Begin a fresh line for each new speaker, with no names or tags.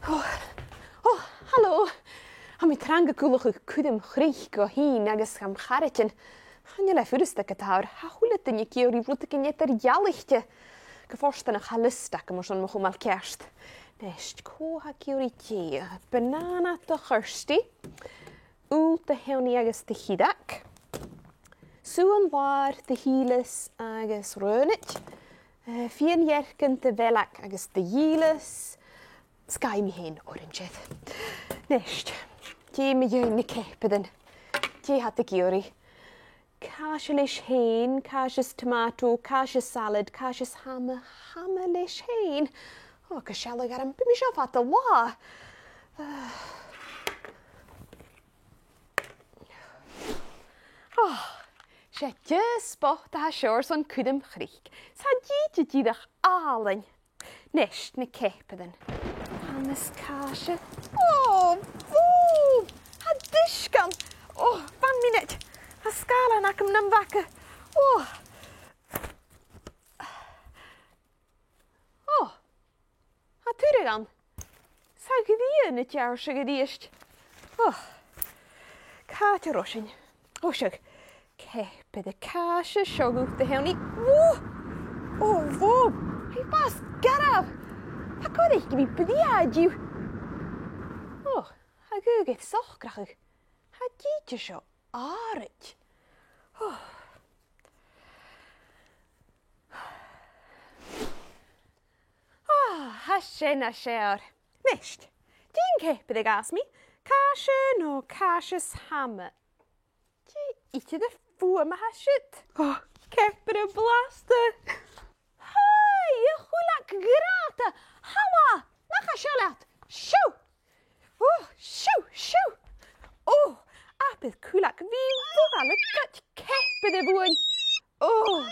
Hallo. Ha mi tranga gulach Cuirm-chnuic go hín agus am Caraidean. Han je le fyrsta gataur. Ha húlet in je kiori vlutig in jeter jallichte. Geforstan a chalustach mar son mo mal kerst. Nest ko ha kiori tie. Banana de chursti. Úl de heuni agus de hidak. Suan war de hiles agus rönit. Fien jerken de velak agus de jiles. Sky mi hen orange. Nest. Je me je in de kepeden. Je had de kiori. Kaasje heen, kaasjes tomato, kaasjes salad, kaasjes hamme, hamme lish heen. Oh, kashallig ar am bimish at de wa. Sé spot a shores on Cuirm-chnuic. Sa dach allen. Nest ne kepeden. Hammes kaasje. Oh, woo! Ha dishkan. Oh, 1 minute. A scala na cym nam vaca. Oh, ha tyrigan. Sa gyddian y tiawr sy'n gyddiast. Oh, caat y rosin. Oh, syg. Cepyd y cas y siogwch dy hewn i. Oh, fob. Hei bas garaf. Ha god eich gymi byddiad yw. Oh, ha gygydd sochgrach. Ha gyd ysio. Arit. Hashen a share. Nest. Din kepid ag as mi. Kaasje no kaasjes hamme. Ite de foe me hasit. Oh, kepid a blaster. Hai, je hulak grata. Hawa, nacha shalat. Shoo. Oh, shoo. Oh. Apydd cwlach fi fwgal y gut kepid y fwyn. Oh.